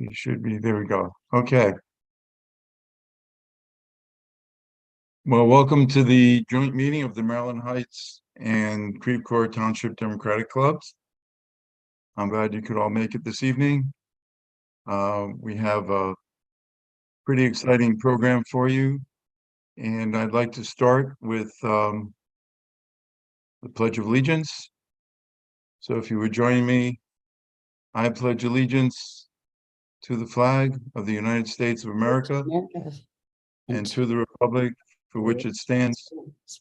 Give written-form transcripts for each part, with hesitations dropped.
You should be, there we go. Okay. Well, welcome to the joint meeting of the Maryland Heights and Creve Coeur Township Democratic Clubs. I'm glad you could all make it this evening. We have a pretty exciting program for you, and I'd like to start with the Pledge of Allegiance. So if you would join me, I pledge allegiance to the flag of the United States of America and to the republic for which it stands,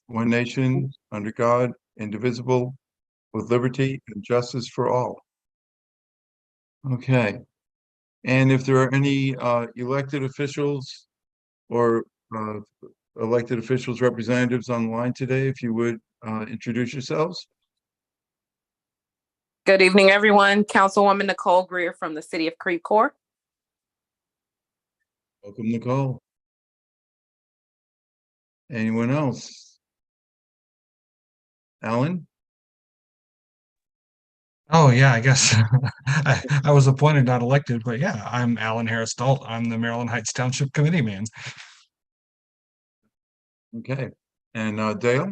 one nation, under God, indivisible, with liberty and justice for all. Okay. And if there are any elected officials or elected officials representatives on the line today, if you would introduce yourselves. Good evening, everyone. Councilwoman Nicole Greer from the city of Creve Coeur. Welcome, Nicole. Anyone else? Alan? Oh, yeah, I guess I was appointed, not elected, but yeah, I'm Alan Harris Dalt. I'm the Maryland Heights Township Committee man. Okay. And Dale?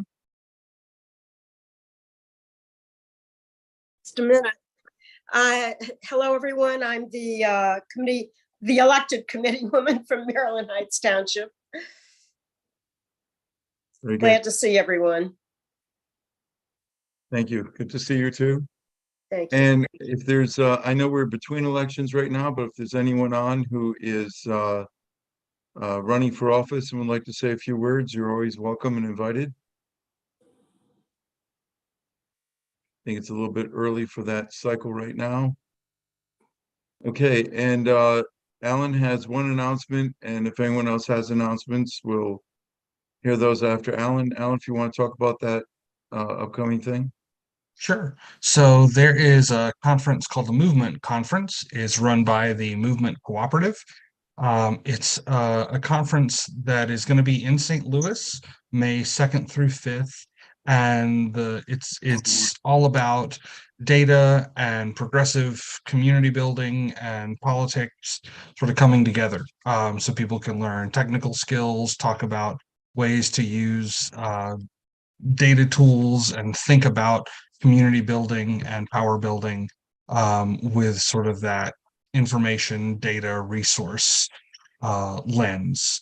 Just a minute. Hello, everyone. I'm the elected committee woman from Maryland Heights Township. Very good. Glad to see everyone. Thank you. Good to see you too. Thank you. And if there's, I know we're between elections right now, but if there's anyone on who is running for office and would like to say a few words, you're always welcome and invited. I think it's a little bit early for that cycle right now. Okay, and Alan has one announcement, and if anyone else has announcements, we'll hear those after Alan. Alan, if you want to talk about that upcoming thing. Sure. So there is a conference called the Movement Conference. It's run by the Movement Cooperative. It's a conference that is going to be in St. Louis, May 2nd through 5th. And it's all about data and progressive community building and politics sort of coming together. So people can learn technical skills, talk about ways to use data tools and think about community building and power building with sort of that information data resource lens.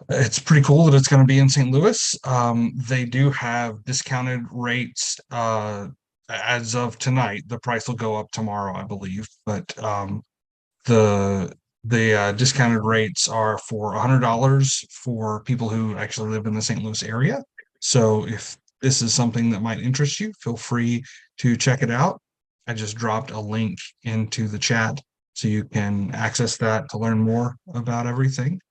It's pretty cool that it's going to be in St. Louis. They do have discounted rates as of tonight. The price will go up tomorrow, I believe, but the discounted rates are for $100 for people who actually live in the St. Louis area. So if this is something that might interest you, feel free to check it out. I just dropped a link into the chat so you can access that to learn more about everything.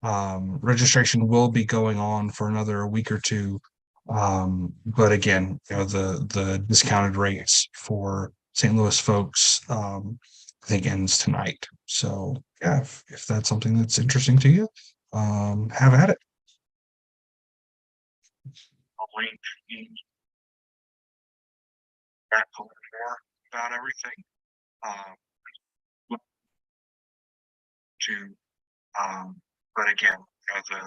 Registration will be going on for another week or two. But again, you know, the discounted rates for St. Louis folks, I think ends tonight. So yeah, if that's something that's interesting to you, have at it. A link in more about everything. But again, the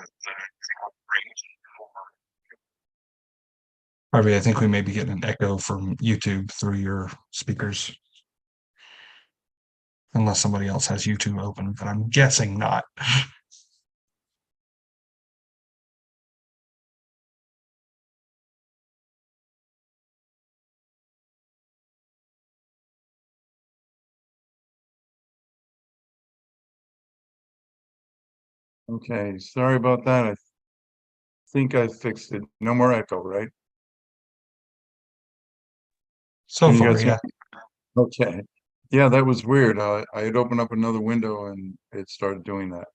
Harvey, I think we may be getting an echo from YouTube through your speakers. Unless somebody else has YouTube open, but I'm guessing not. Okay, sorry about that. I think I fixed it. No more echo, right? So Can you far, guys hear me? Okay. Yeah, that was weird. I had opened up another window and it started doing that.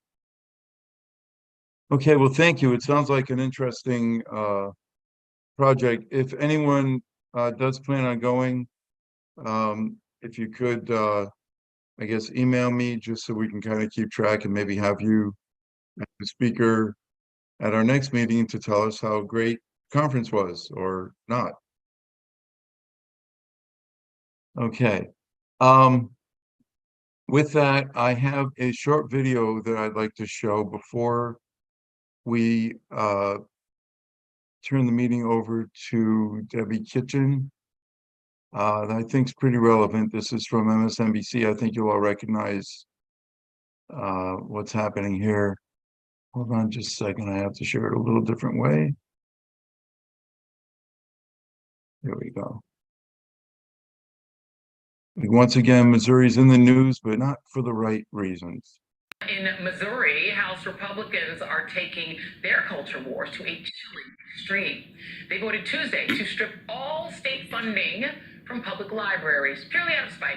Okay, well, thank you. It sounds like an interesting project. If anyone does plan on going, if you could, I guess, email me just so we can kind of keep track and maybe have you as the speaker at our next meeting to tell us how great the conference was or not. Okay. With that, I have a short video that I'd like to show before we turn the meeting over to Debbie Kitchen. That I think is pretty relevant. This is from MSNBC. I think you'll all recognize what's happening here. Hold on just a second. I have to share it a little different way. There we go. Once again, Missouri's in the news, but not for the right reasons. In Missouri, House Republicans are taking their culture wars to a chilling extreme. They voted Tuesday to strip all state funding from public libraries, purely out of spite.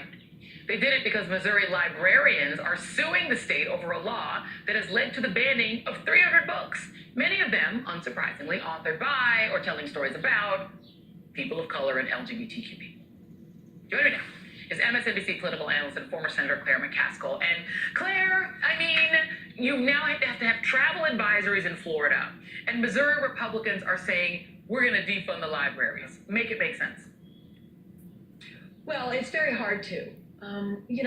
They did it because Missouri librarians are suing the state over a law that has led to the banning of 300 books, many of them, unsurprisingly, authored by or telling stories about people of color and LGBTQ people. Joining me now is MSNBC political analyst and former Senator Claire McCaskill. And Claire, I mean, you now have to have travel advisories in Florida. And Missouri Republicans are saying, we're going to defund the libraries. Make it make sense. Well, it's very hard to.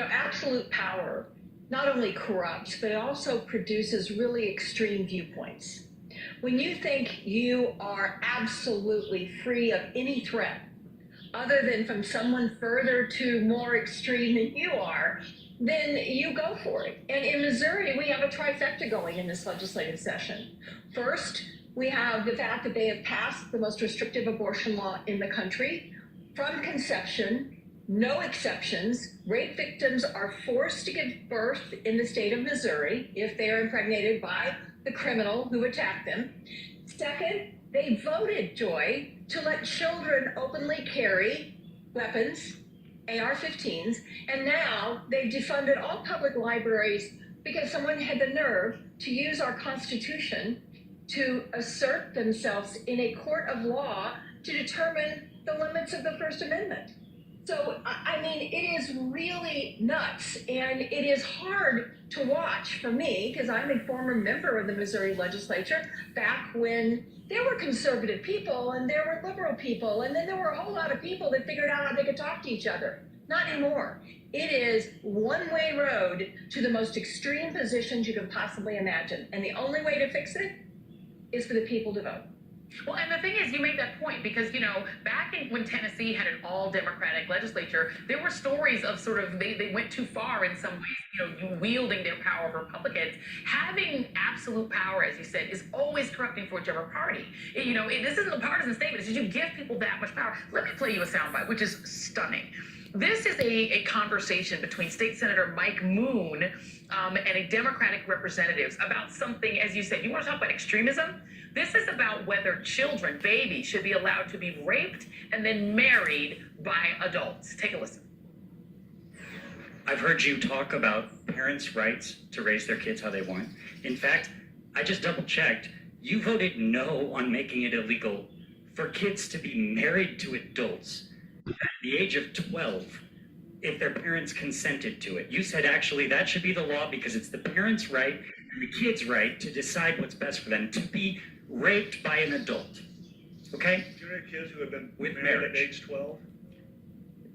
Absolute power not only corrupts, but it also produces really extreme viewpoints. When you think you are absolutely free of any threat, other than from someone further to more extreme than you are, then you go for it. And in Missouri, we have a trifecta going in this legislative session. First, we have the fact that they have passed the most restrictive abortion law in the country. From conception, no exceptions, rape victims are forced to give birth in the state of Missouri if they are impregnated by the criminal who attacked them. Second, they voted, Joy, to let children openly carry weapons, AR-15s, and now they've defunded all public libraries because someone had the nerve to use our Constitution to assert themselves in a court of law to determine the limits of the First Amendment. So, I mean, it is really nuts, and it is hard to watch for me because I'm a former member of the Missouri legislature back when there were conservative people and there were liberal people, and then there were a whole lot of people that figured out how they could talk to each other. Not anymore. It is one-way road to the most extreme positions you can possibly imagine, and the only way to fix it is for the people to vote. Well, and the thing is, you make that point because, back when Tennessee had an all-Democratic legislature, there were stories of sort of they went too far in some ways, wielding their power of Republicans. Having absolute power, as you said, is always corrupting for whichever party. This isn't a partisan statement. It's just you give people that much power. Let me play you a soundbite, which is stunning. This is a conversation between State Senator Mike Moon and a Democratic representative about something, as you said, you want to talk about extremism? This is about whether children, babies, should be allowed to be raped and then married by adults. Take a listen. I've heard you talk about parents' rights to raise their kids how they want. In fact, I just double checked. You voted no on making it illegal for kids to be married to adults at the age of 12 if their parents consented to it. You said actually that should be the law because it's the parents' right and the kid's right to decide what's best for them to be raped by an adult. Okay? Do you know kids who have been With married marriage. at age 12?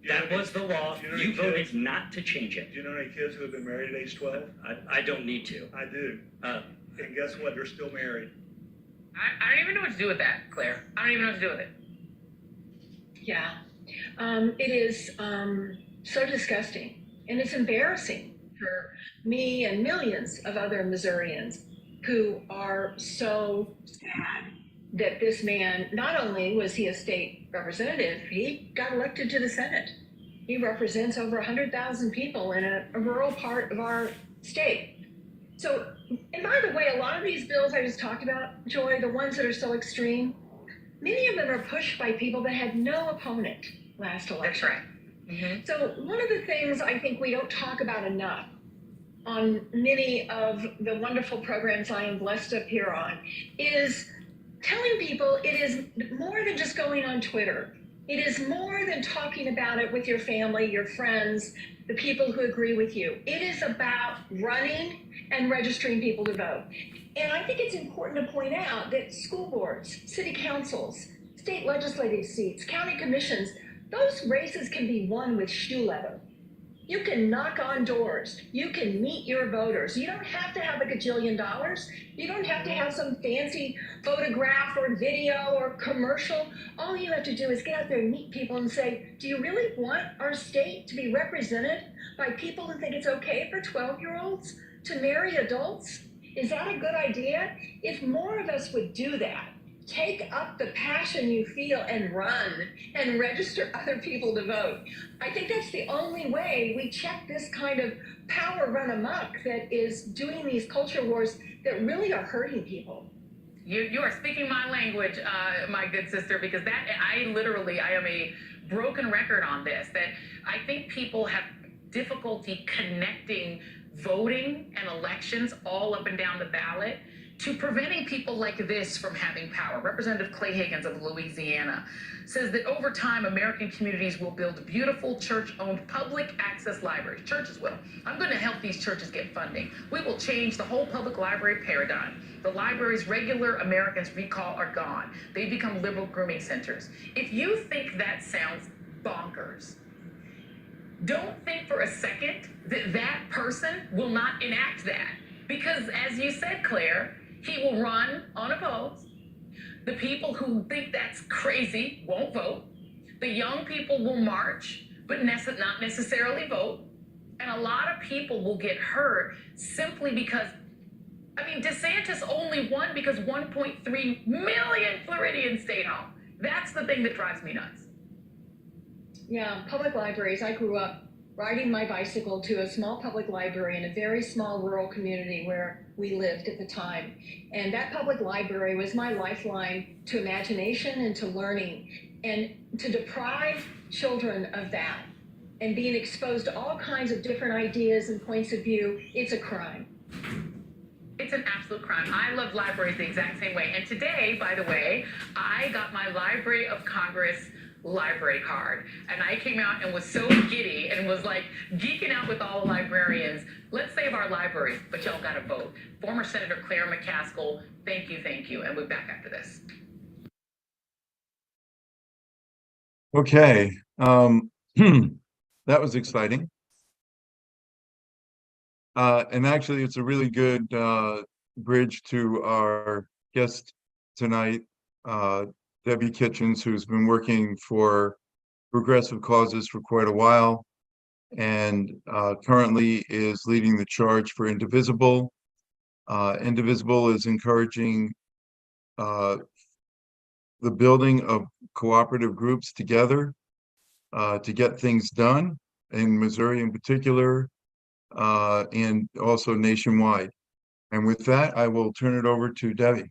That was the law. Do you know You any voted kids? not to change it. Do you know any kids who have been married at age 12? I don't need to. I do. Uh, And guess what? They're still married. I don't even know what to do with that, Claire. I don't even know what to do with it. Yeah, it is so disgusting, and it's embarrassing for me and millions of other Missourians who are so sad that this man, not only was he a state representative, he got elected to the Senate. He represents over 100,000 people in a rural part of our state. So, and by the way, a lot of these bills I just talked about, Joy, the ones that are so extreme, many of them are pushed by people that had no opponent last election. That's right. Mm-hmm. So one of the things I think we don't talk about enough on many of the wonderful programs I am blessed to appear on is telling people it is more than just going on Twitter. It is more than talking about it with your family, your friends, the people who agree with you. It is about running and registering people to vote. And I think it's important to point out that school boards, city councils, state legislative seats, county commissions, those races can be won with shoe leather. You can knock on doors. You can meet your voters. You don't have to have a gajillion dollars. You don't have to have some fancy photograph or video or commercial. All you have to do is get out there and meet people and say, do you really want our state to be represented by people who think it's okay for 12-year-olds to marry adults? Is that a good idea? If more of us would do that, take up the passion you feel and run and register other people to vote. I think that's the only way we check this kind of power run amok that is doing these culture wars that really are hurting people. You are speaking my language, my good sister, because I am a broken record on this, that I think people have difficulty connecting voting and elections all up and down the ballot to preventing people like this from having power. Representative Clay Higgins of Louisiana says that over time, American communities will build beautiful church-owned public access libraries. Churches will. I'm going to help these churches get funding. We will change the whole public library paradigm. The libraries regular Americans recall are gone. They become liberal grooming centers. If you think that sounds bonkers, don't think for a second that that person will not enact that. Because as you said, Claire, he will run unopposed. The people who think that's crazy won't vote. The young people will march, but not necessarily vote. And a lot of people will get hurt simply because, DeSantis only won because 1.3 million Floridians stayed home. That's the thing that drives me nuts. Yeah, public libraries. I grew up riding my bicycle to a small public library in a very small rural community where we lived at the time. And that public library was my lifeline to imagination and to learning. And to deprive children of that and being exposed to all kinds of different ideas and points of view, it's a crime. It's an absolute crime. I love libraries the exact same way. And today, by the way, I got my Library of Congress library card, and I came out and was so giddy and was like geeking out with all the librarians. Let's save our libraries, but y'all gotta vote. Former Senator Claire McCaskill, thank you, and we're back after this. Okay, that was exciting. And actually, it's a really good bridge to our guest tonight, Debbie Kitchens, who's been working for progressive causes for quite a while, and currently is leading the charge for Indivisible. Indivisible is encouraging the building of cooperative groups together to get things done in Missouri in particular, and also nationwide. And with that, I will turn it over to Debbie.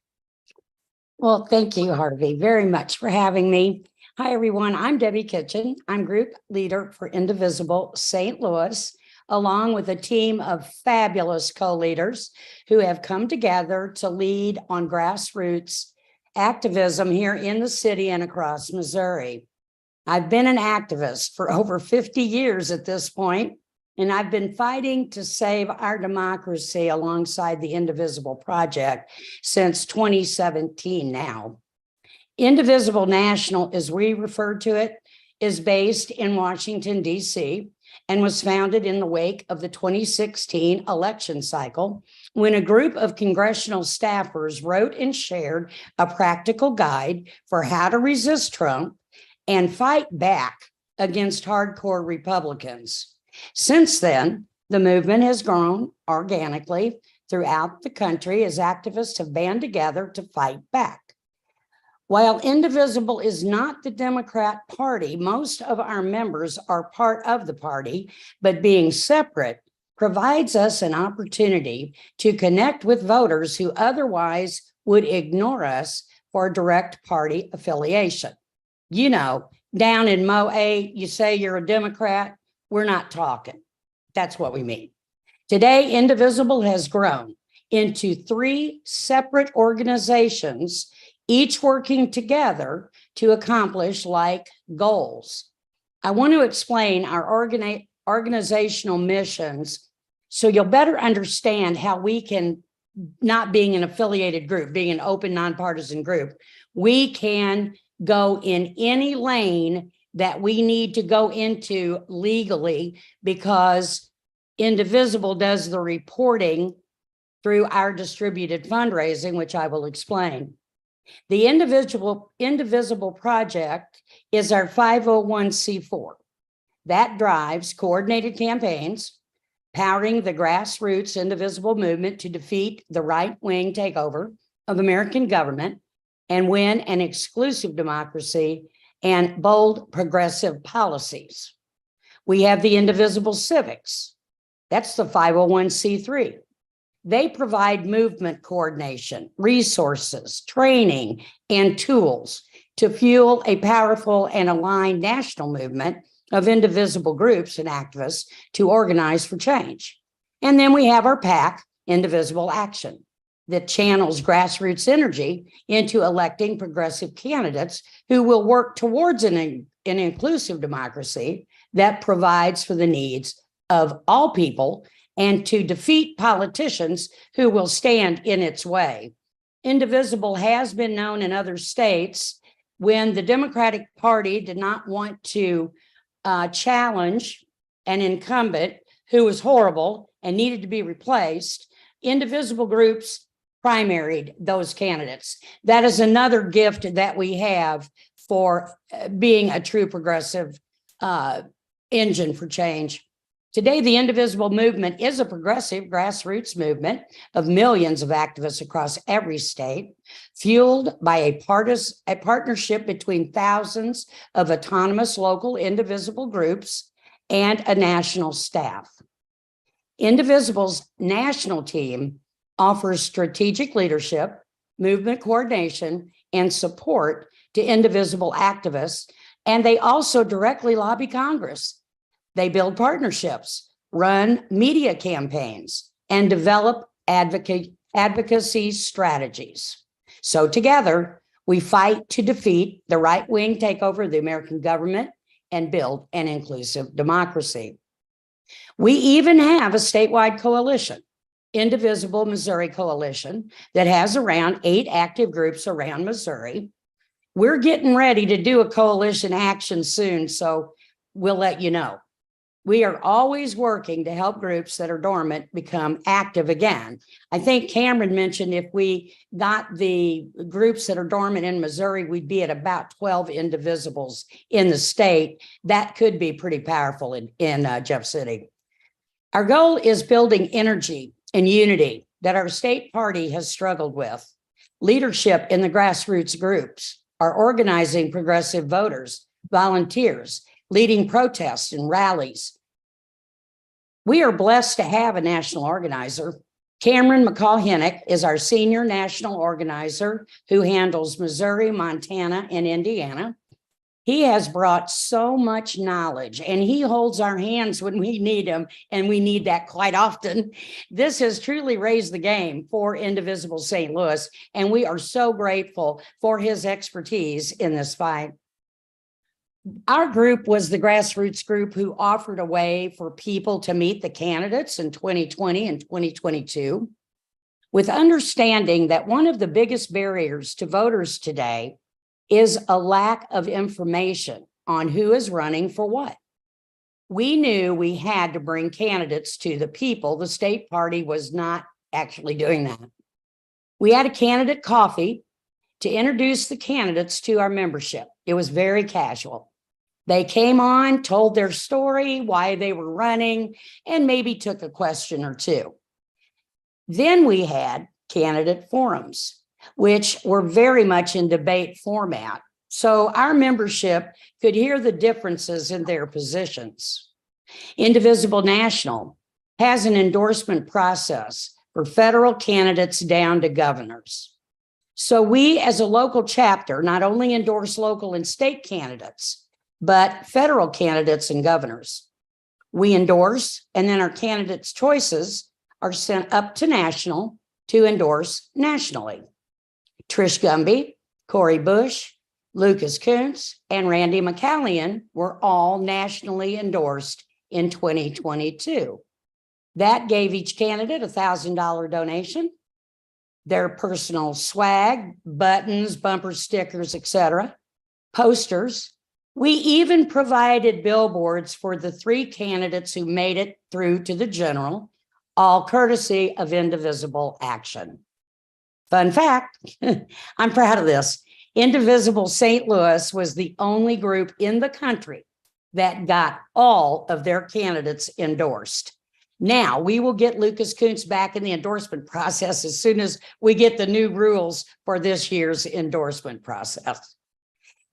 Well, thank you, Harvey, very much for having me. Hi, everyone. I'm Debbie Kitchen. I'm group leader for Indivisible St. Louis, along with a team of fabulous co-leaders who have come together to lead on grassroots activism here in the city and across Missouri. I've been an activist for over 50 years at this point, and I've been fighting to save our democracy alongside the Indivisible Project since 2017 now. Indivisible National, as we refer to it, is based in Washington, D.C., and was founded in the wake of the 2016 election cycle, when a group of congressional staffers wrote and shared a practical guide for how to resist Trump and fight back against hardcore Republicans. Since then, the movement has grown organically throughout the country as activists have band together to fight back. While Indivisible is not the Democrat Party, most of our members are part of the party, but being separate provides us an opportunity to connect with voters who otherwise would ignore us for direct party affiliation. You know, down in Mo-A, you say you're a Democrat, we're not talking. That's what we mean. Today, Indivisible has grown into 3 separate organizations, each working together to accomplish like goals. I want to explain our organizational missions so you'll better understand how we can, not being an affiliated group, being an open, nonpartisan group, we can go in any lane that we need to go into legally because Indivisible does the reporting through our distributed fundraising, which I will explain. The Indivisible project is our 501c4 that drives coordinated campaigns, powering the grassroots Indivisible movement to defeat the right-wing takeover of American government and win an exclusive democracy and bold progressive policies. We have the Indivisible Civics. That's the 501c3. They provide movement coordination, resources, training, and tools to fuel a powerful and aligned national movement of indivisible groups and activists to organize for change. And then we have our PAC, Indivisible Action, that channels grassroots energy into electing progressive candidates who will work towards an inclusive democracy that provides for the needs of all people and to defeat politicians who will stand in its way. Indivisible has been known in other states when the Democratic Party did not want to challenge an incumbent who was horrible and needed to be replaced. Indivisible groups primaried those candidates. That is another gift that we have for being a true progressive engine for change. Today, the Indivisible movement is a progressive grassroots movement of millions of activists across every state, fueled by a partnership between thousands of autonomous local indivisible groups and a national staff. Indivisible's national team offers strategic leadership, movement coordination, and support to indivisible activists, and they also directly lobby Congress. They build partnerships, run media campaigns, and develop advocacy strategies. So together, we fight to defeat the right-wing takeover of the American government and build an inclusive democracy. We even have a statewide coalition, Indivisible Missouri Coalition, that has around 8 active groups around Missouri. We're getting ready to do a coalition action soon, so we'll let you know. We are always working to help groups that are dormant become active again. I think Cameron mentioned if we got the groups that are dormant in Missouri, we'd be at about 12 indivisibles in the state. That could be pretty powerful in Jeff City. Our goal is building energy and unity that our state party has struggled with. Leadership in the grassroots groups are organizing progressive voters, volunteers, leading protests and rallies. We are blessed to have a national organizer. Cameron McCall-Hennick is our senior national organizer who handles Missouri, Montana, and Indiana. He has brought so much knowledge and he holds our hands when we need him, and we need that quite often. This has truly raised the game for Indivisible St. Louis, and we are so grateful for his expertise in this fight. Our group was the grassroots group who offered a way for people to meet the candidates in 2020 and 2022, with understanding that one of the biggest barriers to voters today is a lack of information on who is running for what. We knew we had to bring candidates to the people. The state party was not actually doing that. We had a candidate coffee to introduce the candidates to our membership. It was very casual. They came on, told their story, why they were running, and maybe took a question or two. Then we had candidate forums, which were very much in debate format. So our membership could hear the differences in their positions. Indivisible National has an endorsement process for federal candidates down to governors. So we as a local chapter not only endorse local and state candidates, but federal candidates and governors. We endorse, and then our candidates' choices are sent up to national to endorse nationally. Trish Gumby, Cori Bush, Lucas Kuntz, and Randy McCallion were all nationally endorsed in 2022. That gave each candidate a $1,000 donation, their personal swag, buttons, bumper stickers, etc., posters, We even provided billboards for the 3 candidates who made it through to the general, all courtesy of Indivisible Action. Fun fact, I'm proud of this. Indivisible St. Louis was the only group in the country that got all of their candidates endorsed. Now, we will get Lucas Kuntz back in the endorsement process as soon as we get the new rules for this year's endorsement process.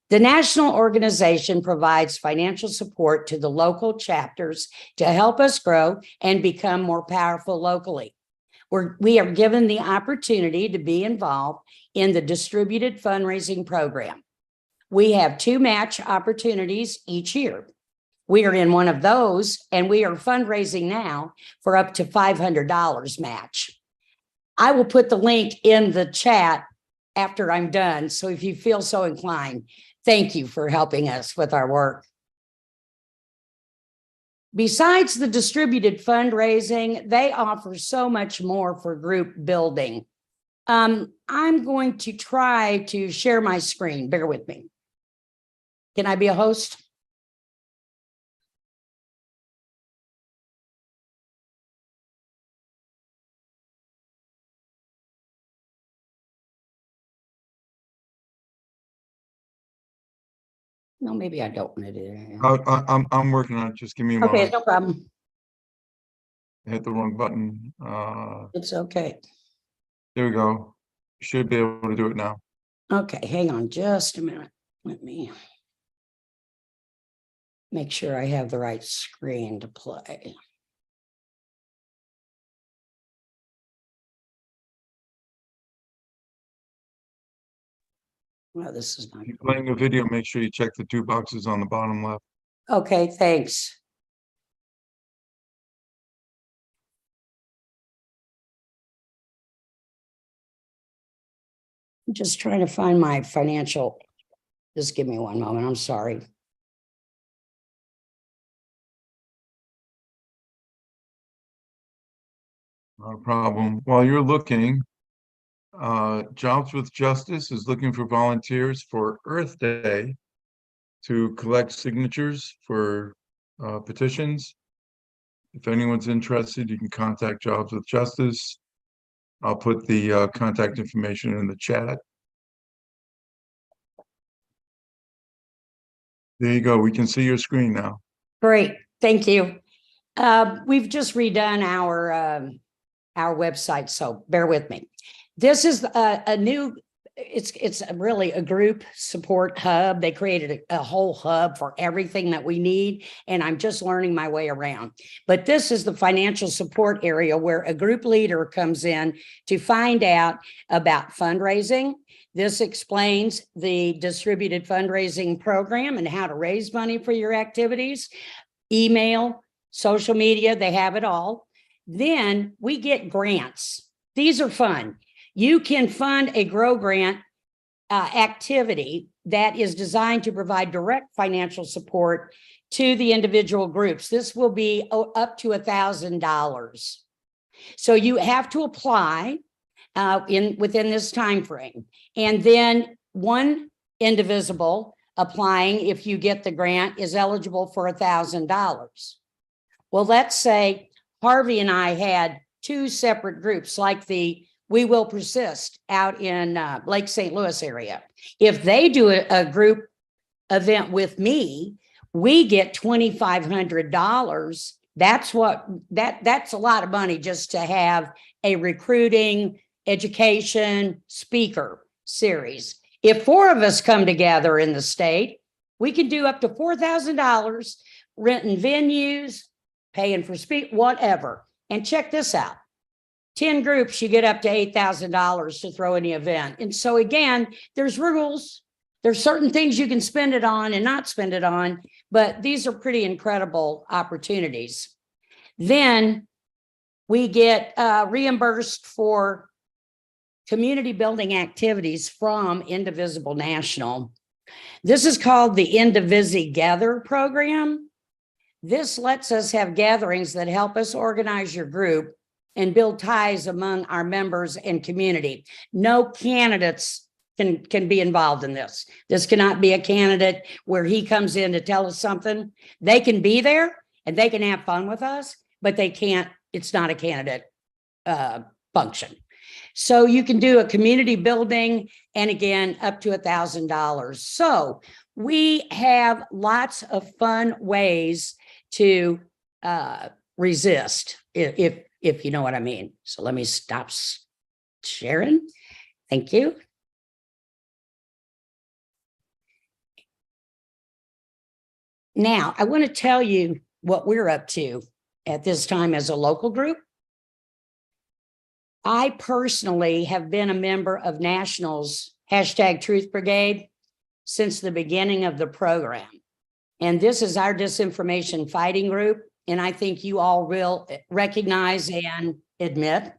The national organization provides financial support to the local chapters to help us grow and become more powerful locally. We are given the opportunity to be involved in the distributed fundraising program. We have 2 match opportunities each year. We are in one of those, and we are fundraising now for up to $500 match. I will put the link in the chat after I'm done. So if you feel so inclined, thank you for helping us with our work. Besides the distributed fundraising, they offer so much more for group building. I'm going to try to share my screen. Bear with me. Can I be a host? No, maybe I don't want to do that. I'm working on it. Just give me a Okay, moment. no problem. I hit the wrong button. It's okay. There we go. Should be able to do it now. Okay, hang on just a minute. Let me make sure I have the right screen to play. Well, this is not. If you're playing a video, make sure you check the 2 boxes on the bottom left. Okay, thanks. I'm just trying to find my financial. Just give me one moment. I'm sorry. Not a problem. While you're looking, Jobs with Justice is looking for volunteers for Earth Day to collect signatures for petitions. If anyone's interested, you can contact Jobs with Justice. I'll put the contact information in the chat. There you go. We can see your screen now. Great, thank you. We've just redone our website, so bear with me. This is a new. It's really a group support hub. They created a whole hub for everything that we need, and I'm just learning my way around. But this is the financial support area where a group leader comes in to find out about fundraising. This explains the distributed fundraising program and how to raise money for your activities, email, social media, they have it all. Then we get grants. These are fun. You can fund a Grow Grant activity that is designed to provide direct financial support to the individual groups. This will be up to $1,000. So you have to apply within this time frame. And then one Indivisible applying, if you get the grant, is eligible for $1,000. Well, let's say Harvey and I had 2 separate groups, like the We Will Persist out in Lake St. Louis area. If they do a group event with me, we get $2,500. That's a lot of money just to have a recruiting, education, speaker series. If 4 of us come together in the state, we can do up to $4,000, renting venues, paying for whatever. And check this out. 10 groups, you get up to $8,000 to throw any event. And so again, there's rules. There's certain things you can spend it on and not spend it on, but these are pretty incredible opportunities. Then we get reimbursed for community building activities from Indivisible National. This is called the Indivisible program. This lets us have gatherings that help us organize your group and build ties among our members and community. No candidates can be involved in this. This cannot be a candidate where he comes in to tell us something. They can be there and they can have fun with us, but they can't, it's not a candidate function. So you can do a community building and again, up to $1,000. So we have lots of fun ways to resist, if you know what I mean. So let me stop sharing. Thank you. Now, I want to tell you what we're up to at this time as a local group. I personally have been a member of National's #Truth Brigade since the beginning of the program. And this is our disinformation fighting group. And I think you all will recognize and admit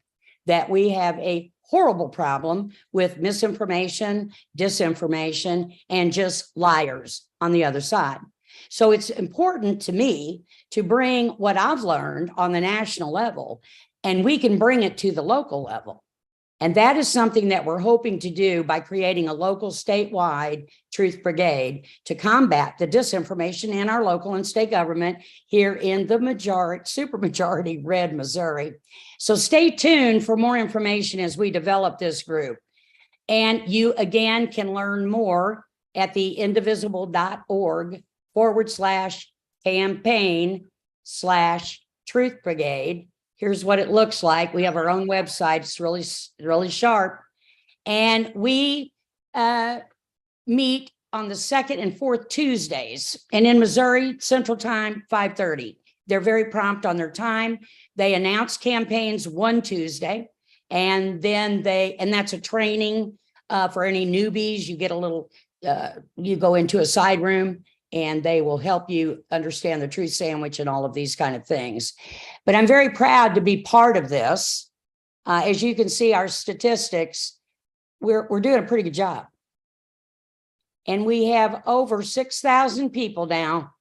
that we have a horrible problem with misinformation, disinformation, and just liars on the other side. So it's important to me to bring what I've learned on the national level, and we can bring it to the local level. And that is something that we're hoping to do by creating a local statewide truth brigade to combat the disinformation in our local and state government here in the supermajority red Missouri. So stay tuned for more information as we develop this group. And you again can learn more at the indivisible.org/campaign/truth brigade. Here's what it looks like. We have our own website. It's really sharp. And we meet on the 2nd and 4th Tuesdays. And in Missouri, Central Time, 5:30. They're very prompt on their time. They announce campaigns one Tuesday. And then that's a training for any newbies. You get a little, you go into a side room and they will help you understand the truth sandwich and all of these kind of things. But I'm very proud to be part of this. As you can see, our statistics, we're doing a pretty good job. And we have over 6,000 people now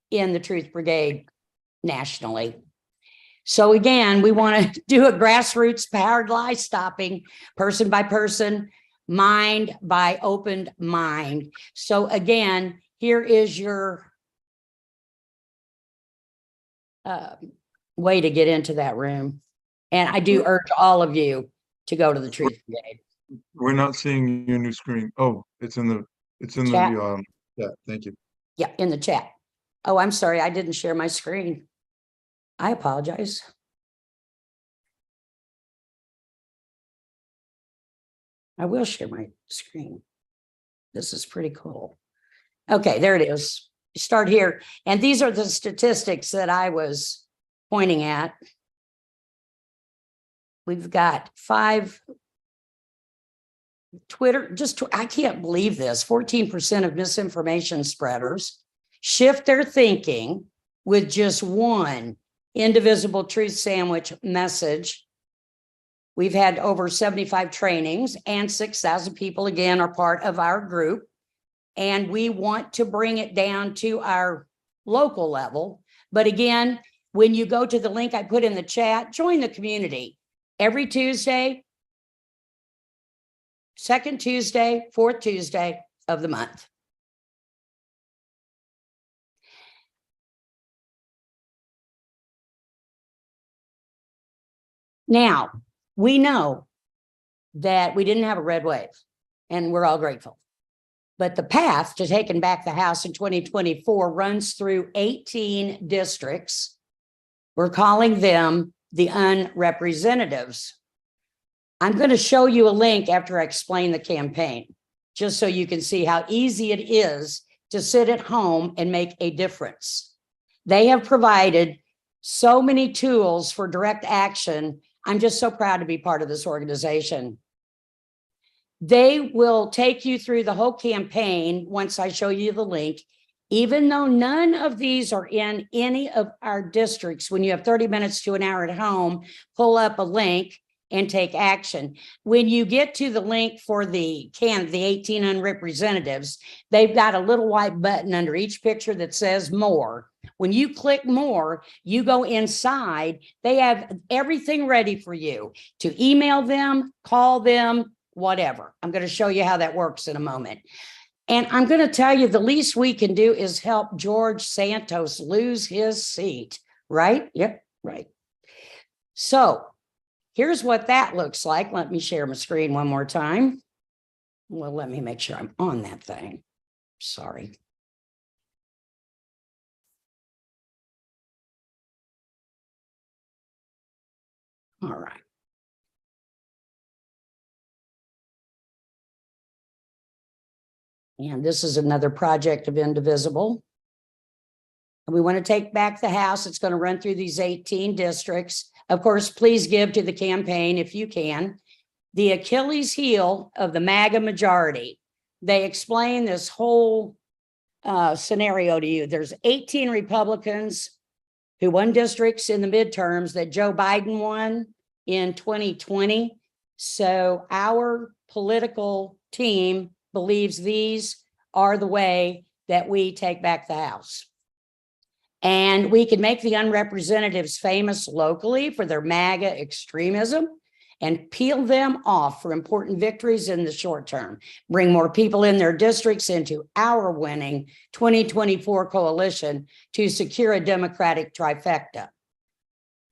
in the Truth Brigade nationally. So again, we want to do a grassroots powered lie stopping, person by person, mind by opened mind. So again, here is your way to get into that room. And I do urge all of you to go to the Truth Brigade. We're not seeing your new screen. Oh, it's in the Chat. yeah, thank you. Yeah, in the chat. Oh, I'm sorry, I didn't share my screen. I apologize. I will share my screen. This is pretty cool. Okay, there it is. Start here. And these are the statistics that I was pointing at. We've got 5 Twitter, I can't believe this. 14% of misinformation spreaders shift their thinking with just one indivisible truth sandwich message. We've had over 75 trainings and 6,000 people again are part of our group. And we want to bring it down to our local level. But again, when you go to the link I put in the chat, join the community. Every Tuesday, 2nd Tuesday, 4th Tuesday of the month. Now, we know that we didn't have a red wave, and we're all grateful. But the path to taking back the House in 2024 runs through 18 districts. We're calling them the unrepresentatives. I'm going to show you a link after I explain the campaign, just so you can see how easy it is to sit at home and make a difference. They have provided so many tools for direct action. I'm just so proud to be part of this organization. They will take you through the whole campaign once I show you the link. Even though none of these are in any of our districts, when you have 30 minutes to an hour at home, pull up a link and take action. When you get to the link for the 18 unrepresentatives, they've got a little white button under each picture that says more. When you click more, you go inside. They have everything ready for you to email them, call them, whatever. I'm going to show you how that works in a moment. And I'm going to tell you the least we can do is help George Santos lose his seat, right? Yep, right. So here's what that looks like. Let me share my screen one more time. Well, let me make sure I'm on that thing. Sorry. All right. And this is another project of Indivisible. And we want to take back the House. It's going to run through these 18 districts. Of course, please give to the campaign if you can. The Achilles heel of the MAGA majority. They explain this whole scenario to you. There's 18 Republicans who won districts in the midterms that Joe Biden won in 2020. So our political team believes these are the way that we take back the House. And we can make the unrepresentatives famous locally for their MAGA extremism and peel them off for important victories in the short term. Bring more people in their districts into our winning 2024 coalition to secure a Democratic trifecta.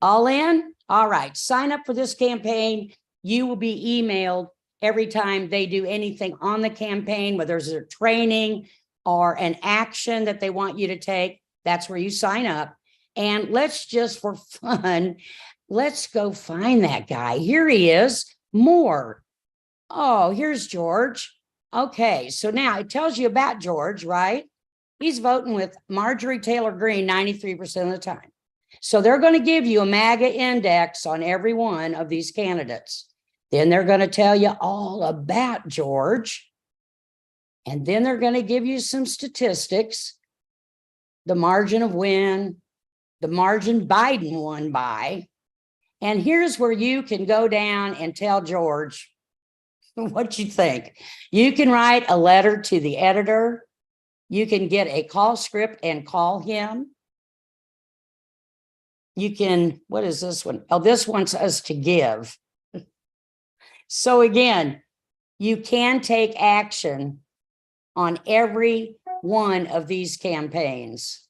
All in? All right, sign up for this campaign. You will be emailed every time they do anything on the campaign, whether it's a training or an action that they want you to take. That's where you sign up. And let's just, for fun, let's go find that guy. Here he is. More. Oh, here's George. Okay, so now it tells you about George, right? He's voting with Marjorie Taylor Greene 93% of the time. So they're going to give you a MAGA index on every one of these candidates. Then they're going to tell you all about George. And then they're going to give you some statistics, the margin of win, the margin Biden won by. And here's where you can go down and tell George what you think. You can write a letter to the editor. You can get a call script and call him. You can, what is this one? Oh, this wants us to give. So again, you can take action on every one of these campaigns.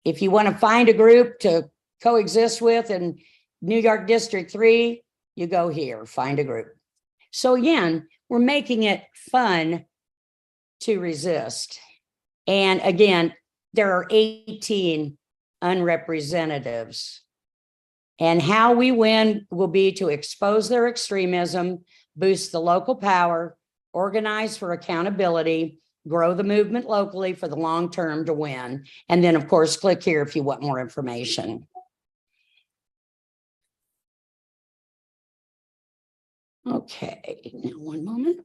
If you want to find a group to coexist with in New York District 3, you go here, find a group. So again, we're making it fun to resist. And again, there are 18 unrepresentatives. And how we win will be to expose their extremism, boost the local power, organize for accountability, grow the movement locally for the long term to win. And then, of course, click here if you want more information. Okay, now one moment.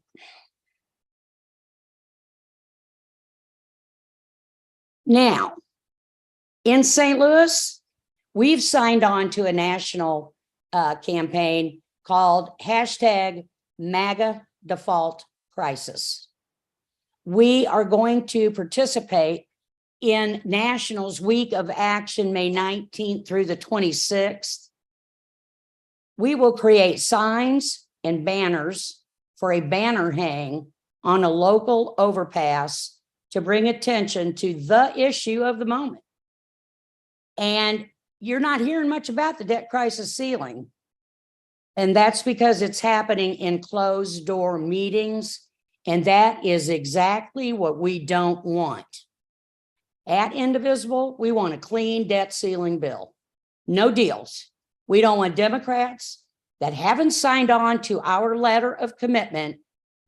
Now, in St. Louis, we've signed on to a national campaign called #MAGA Default Crisis. We are going to participate in Nationals Week of Action, May 19th through the 26th. We will create signs and banners for a banner hang on a local overpass to bring attention to the issue of the moment. And you're not hearing much about the debt crisis ceiling. And that's because it's happening in closed door meetings. And that is exactly what we don't want. At Indivisible, we want a clean debt ceiling bill. No deals. We don't want Democrats that haven't signed on to our letter of commitment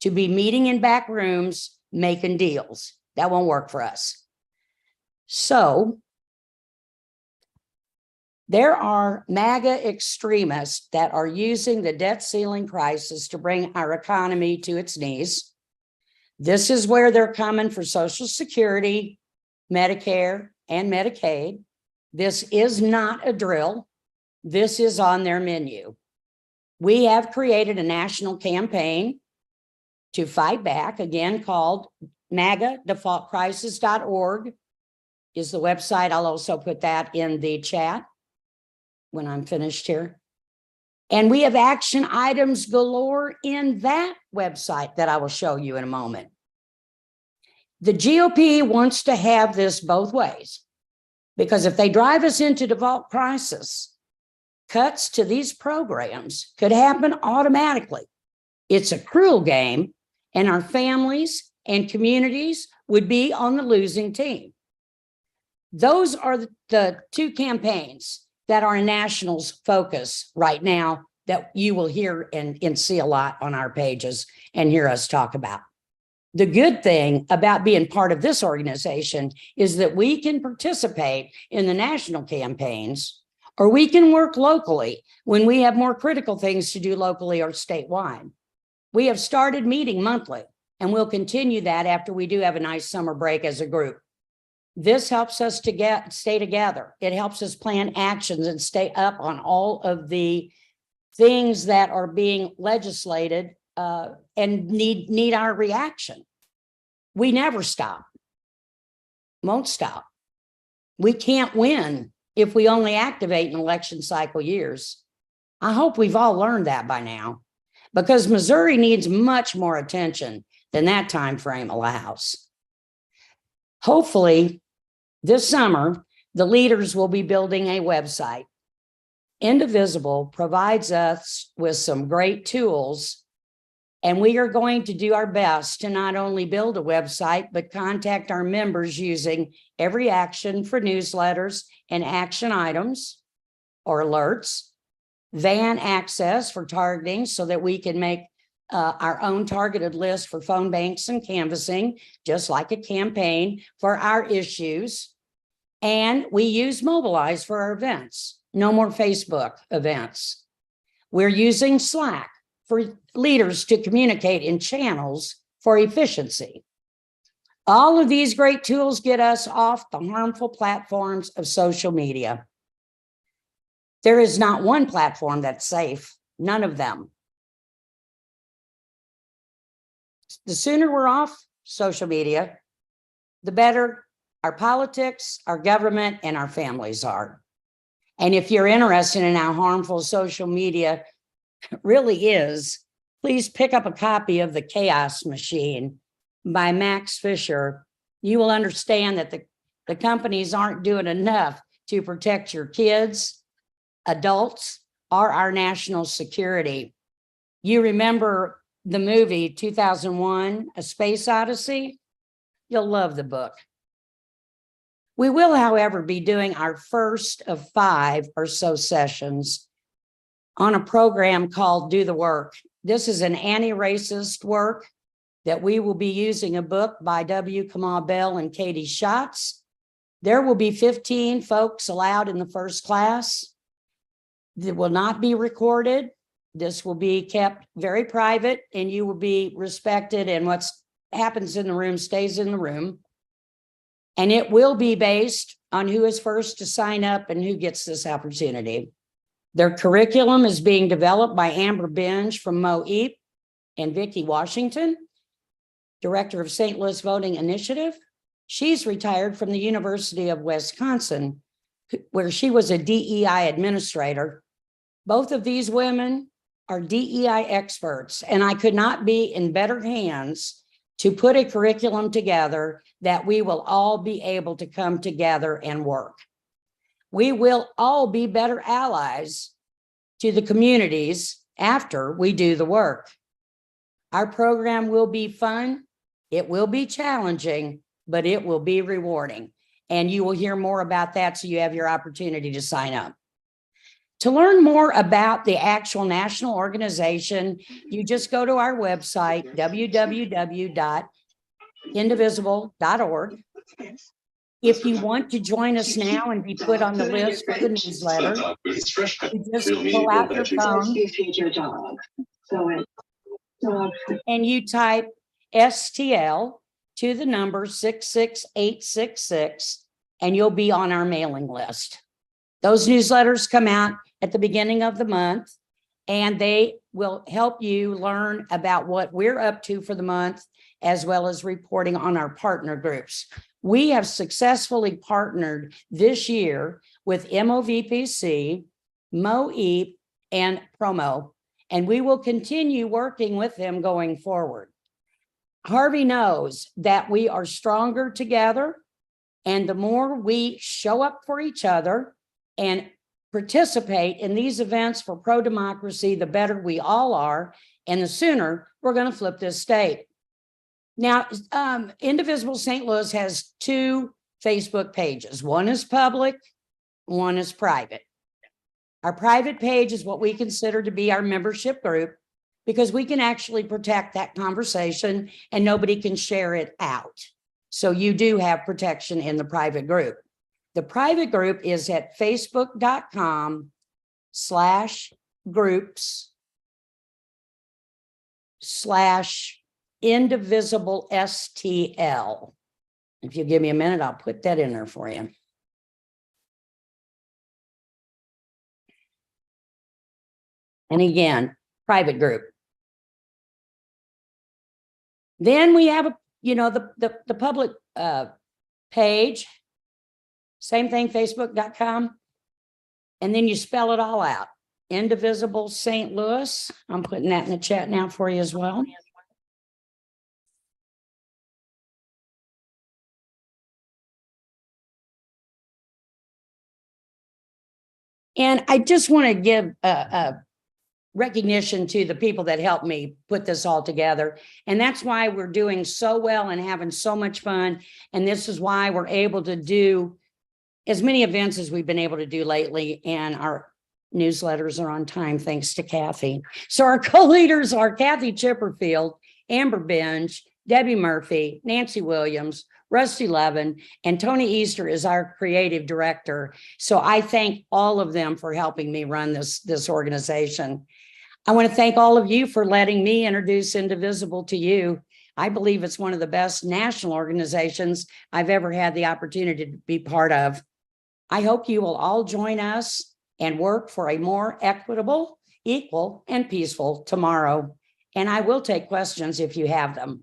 to be meeting in back rooms making deals. That won't work for us. So there are MAGA extremists that are using the debt ceiling crisis to bring our economy to its knees. This is where they're coming for Social Security, Medicare, and Medicaid. This is not a drill. This is on their menu. We have created a national campaign to fight back, again called MAGAdefaultcrisis.org is the website. I'll also put that in the chat when I'm finished here. And we have action items galore in that website that I will show you in a moment. The GOP wants to have this both ways, because if they drive us into default crisis, cuts to these programs could happen automatically. It's a cruel game, and our families and communities would be on the losing team. Those are the two campaigns that are in National's focus right now that you will hear and see a lot on our pages and hear us talk about. The good thing about being part of this organization is that we can participate in the national campaigns, or we can work locally when we have more critical things to do locally or statewide. We have started meeting monthly, and we'll continue that after we do have a nice summer break as a group. This helps us to stay together. It helps us plan actions and stay up on all of the things that are being legislated and need our reaction. We never stop, won't stop. We can't win if we only activate in election cycle years. I hope we've all learned that by now, because Missouri needs much more attention than that time frame allows. Hopefully, this summer, the leaders will be building a website. Indivisible provides us with some great tools, and we are going to do our best to not only build a website, but contact our members using every action for newsletters and action items or alerts, van access for targeting so that we can make our own targeted list for phone banks and canvassing, just like a campaign for our issues. And we use Mobilize for our events. No more Facebook events. We're using Slack for leaders to communicate in channels for efficiency. All of these great tools get us off the harmful platforms of social media. There is not one platform that's safe, none of them. The sooner we're off social media, the better our politics, our government, and our families are. And if you're interested in how harmful social media really is, please pick up a copy of The Chaos Machine by Max Fisher. You will understand that the companies aren't doing enough to protect your kids, adults, or our national security. You remember the movie 2001, A Space Odyssey? You'll love the book. We will, however, be doing our first of 5 or so sessions on a program called Do the Work. This is an anti-racist work that we will be using a book by W. Kamau Bell and Katie Schatz. There will be 15 folks allowed in the first class. It will not be recorded. This will be kept very private, and you will be respected, and what happens in the room stays in the room. And it will be based on who is first to sign up and who gets this opportunity. Their curriculum is being developed by Amber Binge from MOEP and Vicki Washington, Director of St. Louis Voting Initiative. She's retired from the University of Wisconsin, where she was a DEI administrator. Both of these women are DEI experts, and I could not be in better hands to put a curriculum together that we will all be able to come together and work. We will all be better allies to the communities after we do the work. Our program will be fun, it will be challenging, but it will be rewarding. And you will hear more about that, so you have your opportunity to sign up. To learn more about the actual national organization, you just go to our website, www.indivisible.org. If you want to join us now and be put on the list for the newsletter, you just pull out your phone and you type STL to the number 66866, and you'll be on our mailing list. Those newsletters come out at the beginning of the month, and they will help you learn about what we're up to for the month, as well as reporting on our partner groups. We have successfully partnered this year with MOVPC, MOEP, and promo, and we will continue working with them going forward. Harvey knows that we are stronger together, and the more we show up for each other and participate in these events for pro-democracy, the better we all are, and the sooner we're going to flip this state. Now, Indivisible St. Louis has 2 Facebook pages. One is public, one is private. Our private page is what we consider to be our membership group, because we can actually protect that conversation and nobody can share it out. So you do have protection in the private group. The private group is at facebook.com/groups/Indivisible STL. If you give me a minute, I'll put that in there for you. And again, private group. Then we have the public page. Same thing, facebook.com. And then you spell it all out. Indivisible St. Louis. I'm putting that in the chat now for you as well. And I just want to give a recognition to the people that helped me put this all together. And that's why we're doing so well and having so much fun. And this is why we're able to do as many events as we've been able to do lately. And our newsletters are on time, thanks to Kathy. So our co-leaders are Kathy Chipperfield, Amber Benj, Debbie Murphy, Nancy Williams, Rusty Levin, and Tony Easter is our creative director. So I thank all of them for helping me run this organization. I want to thank all of you for letting me introduce Indivisible to you. I believe it's one of the best national organizations I've ever had the opportunity to be part of. I hope you will all join us and work for a more equitable, equal, and peaceful tomorrow. And I will take questions if you have them.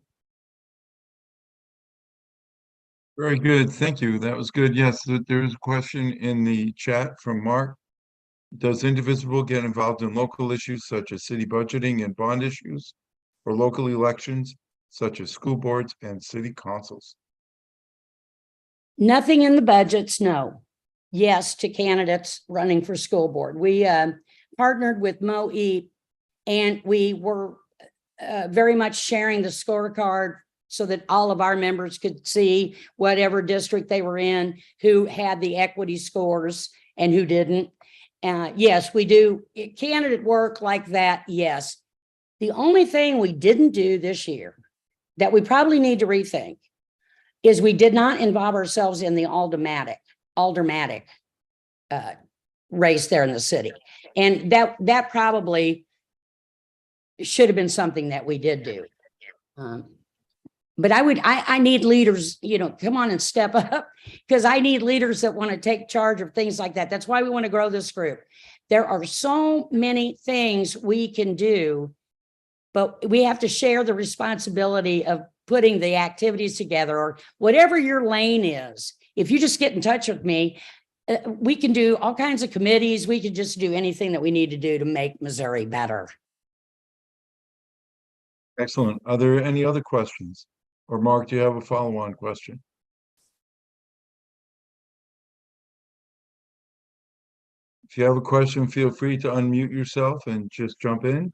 Very good. Thank you. That was good. Yes, there's a question in the chat from Mark. Does Indivisible get involved in local issues such as city budgeting and bond issues, or local elections such as school boards and city councils? Nothing in the budgets, no. Yes to candidates running for school board. We partnered with MOE, and we were very much sharing the scorecard so that all of our members could see whatever district they were in, who had the equity scores and who didn't. Yes, we do candidate work like that. Yes. The only thing we didn't do this year that we probably need to rethink is we did not involve ourselves in the aldermanic race there in the city. And that probably should have been something that we did do. But I need leaders, come on and step up, because I need leaders that want to take charge of things like that. That's why we want to grow this group. There are so many things we can do, but we have to share the responsibility of putting the activities together, or whatever your lane is. If you just get in touch with me, we can do all kinds of committees. We can just do anything that we need to do to make Missouri better. Excellent. Are there any other questions? Or Mark, do you have a follow-on question? If you have a question, feel free to unmute yourself and just jump in.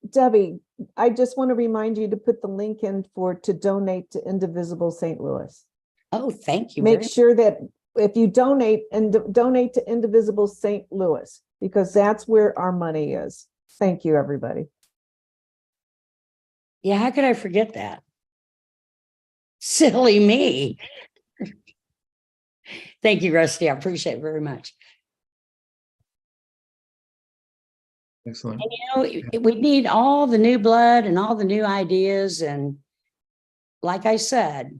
Debbie, I just want to remind you to put the link in to donate to Indivisible St. Louis. Oh, thank you. Make sure that if you donate to Indivisible St. Louis, because that's where our money is. Thank you, everybody. Yeah, how could I forget that? Silly me. Thank you, Rusty. I appreciate it very much. Excellent. And, we need all the new blood and all the new ideas. And like I said,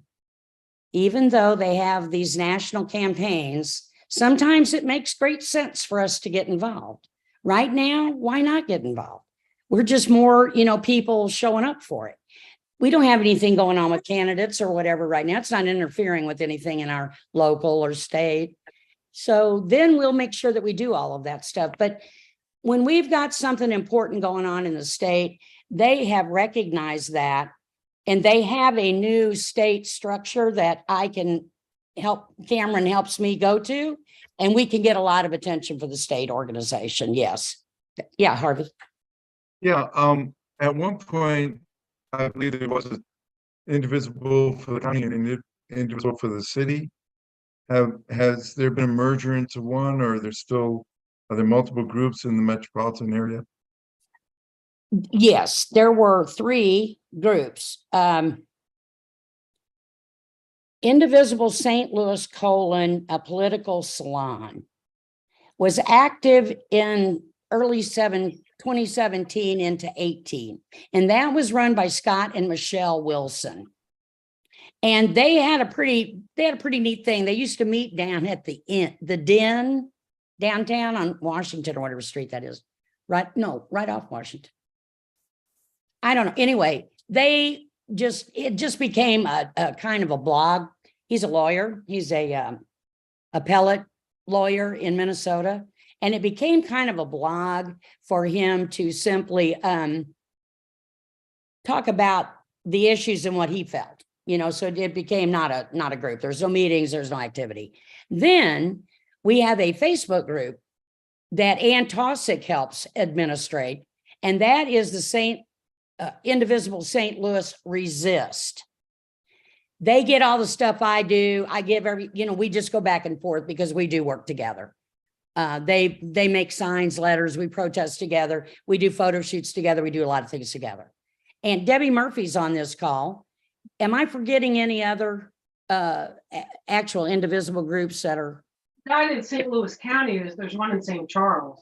even though they have these national campaigns, sometimes it makes great sense for us to get involved. Right now, why not get involved? We're just more, people showing up for it. We don't have anything going on with candidates or whatever right now. It's not interfering with anything in our local or state. So then we'll make sure that we do all of that stuff. But when we've got something important going on in the state, they have recognized that. And they have a new state structure that I can help, Cameron helps me go to, and we can get a lot of attention for the state organization. Yes. Yeah, Harvey. Yeah, at one point, I believe there was an indivisible for the county and indivisible for the city. Has there been a merger into one, or are there multiple groups in the metropolitan area? Yes, there were 3 groups. Indivisible St. Louis : a political salon was active in early 2017 into 18. And that was run by Scott and Michelle Wilson. And they had a pretty neat thing. They used to meet down at the Den downtown on Washington, or whatever street that is. Right off Washington. I don't know. Anyway, it just became a kind of a blog. He's a lawyer. He's a appellate lawyer in Minnesota. And it became kind of a blog for him to simply talk about the issues and what he felt, so it became not a group. There's no meetings, there's no activity. Then we have a Facebook group that Ann Taussig helps administrate, and that is the Indivisible St. Louis Resist. They get all the stuff I do. I give we just go back and forth because we do work together. They make signs, letters, we protest together, we do photo shoots together, we do a lot of things together. And Debbie Murphy's on this call. Am I forgetting any other actual indivisible groups that are? Not in St. Louis County, there's one in St. Charles.